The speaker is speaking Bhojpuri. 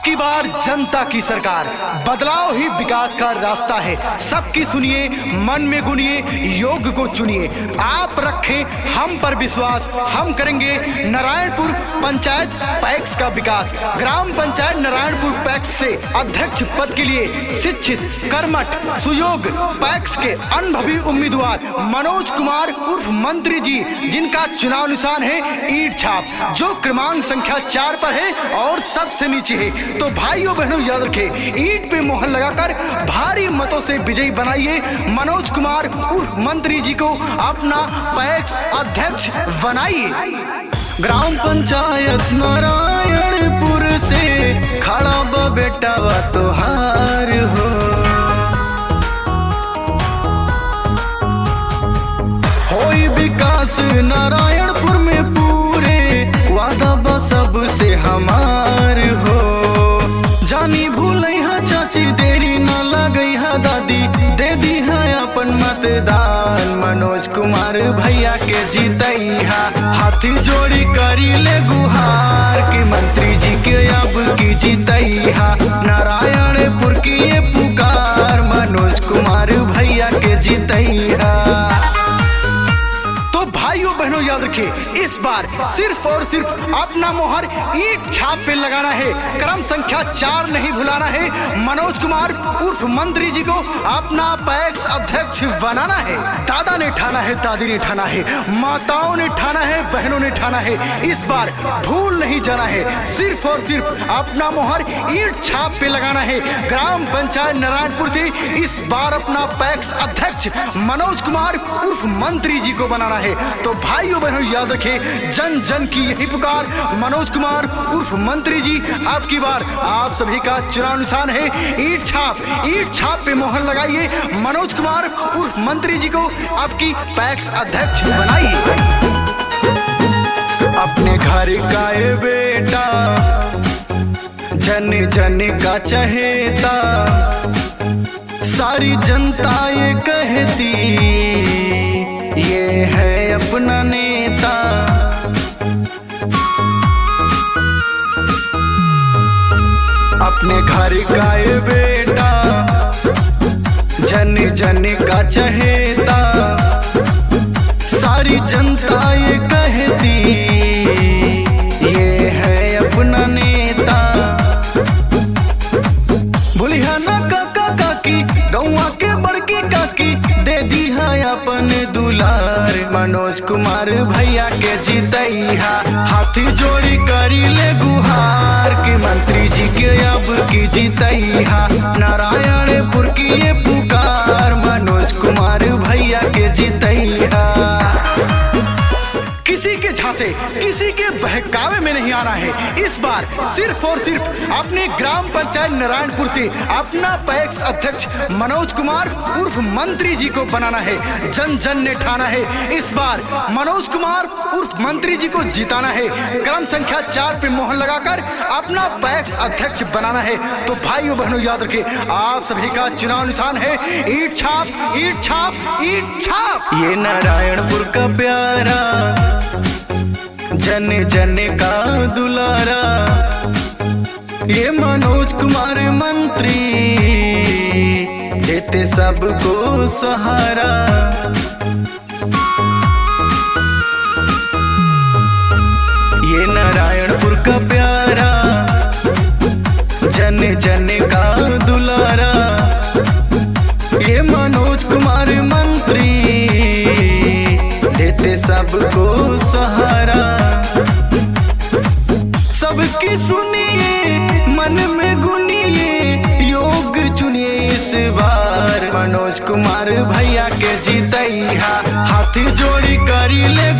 की बार जनता की सरकार, बदलाव ही विकास का रास्ता है। सबकी सुनिए, मन में गुनिए, योग को चुनिए। आप रखें हम पर विश्वास, हम करेंगे नारायणपुर पंचायत पैक्स का विकास। ग्राम पंचायत नारायणपुर पैक्स से अध्यक्ष पद के लिए शिक्षित, कर्मठ, सुयोग पैक्स के अनुभवी उम्मीदवार मनोज कुमार उर्फ मंत्री जी, जिनका चुनाव निशान है ईंट छाप, जो क्रमांक संख्या 4 पर है और सबसे नीचे है। तो भाइयों बहनों याद रखें, ईंट पे मोहर लगाकर भारी मतों से विजयी बनाइए मनोज कुमार उर्फ मंत्री जी को अपना पैक्स अध्यक्ष बनाइए। ग्राम पंचायत नारायणपुर से खड़ा बा बेटा वा तोहार हो, होई विकास नारायणपुर में पूरे, वादा बा सबसे हमार हो। जानी भूलई हा चाची, देरी ना लगई हा दादी, दे दी है अपन मतदान मनोज कुमार भैया के जीतई हा। हाथी जोड़ी करी ले गुहार के मंत्री जी के अब की जीतई हा। नारायणपुर की ये पुकार मनोज कुमार भैया के जीतई हा। भाइयों बहनों याद रखिए, इस बार सिर्फ और सिर्फ अपना मोहर ईंट छाप पे लगाना है। क्रम संख्या 4 नहीं भुलाना है। मनोज कुमार उर्फ मंत्री जी को अपना पैक्स अध्यक्ष बनाना है। दादा ने ठाना है, दादी ने ठाना है, माताओं ने ठाना है, बहनों ने ठाना है। इस बार भूल नहीं जाना है, सिर्फ और सिर्फ अपना मोहर ईंट छाप पे लगाना है। ग्राम पंचायत नारायणपुर से इस बार अपना पैक्स अध्यक्ष मनोज कुमार उर्फ मंत्री जी को बनाना है। तो भाइयों बहनों याद रखें, जन जन की यही पुकार, मनोज कुमार उर्फ मंत्री जी, आपकी बार आप सभी का चुनाव निशान है ईंट छाप। ईंट छाप पे मोहर लगाइए, मनोज कुमार उर्फ मंत्री जी को आपकी पैक्स अध्यक्ष बनाइए। अपने घर का ये बेटा, जन जन का चहेता, सारी जनता ये कहती ये है अपना नेता। अपने घर का ये बेटा, जन जन का चहेता, सारी जनता ये कहती ये है अपना नेता। भूलिया ना काका काकी, गौवा के बड़की काकी, दे दी है अपन दुलार मनोज कुमार भैया के जीतई हा। हाथी जोड़ी करी ले गुहार के मंत्री जी के अब की जीतई हा। नारायणपुर की ये पुकार मनोज कुमार भैया के जीतई हा। किसी के झांसे, किसी के बहकावे में नहीं आना है। इस बार सिर्फ और सिर्फ अपने ग्राम पंचायत नारायणपुर से अपना पैक्स अध्यक्ष मनोज कुमार उर्फ मंत्री जी को बनाना है। जन जन ने ठाना है, इस बार मनोज कुमार उर्फ मंत्री जी को जिताना है। क्रम संख्या 4 पे मोहर लगाकर अपना पैक्स अध्यक्ष बनाना है। तो भाइयों बहनों याद रखें, आप सभी का चुनाव निशान है ईंट छाप, ईंट छाप, ईंट छाप। ये नारायणपुर का प्यारा, जन जन का दुलारा, ये मनोज कुमार मंत्री, देते सबको सहारा। ये नारायणपुर का प्यारा, जन जन का दुलारा, ये मनोज कुमार मंत्री, देते सबको सहारा। सबकी सुनिए, मन में गुनिए, योग चुनिए इस बार मनोज कुमार भैया के जीतई हा। हाथी जोड़ी करी ले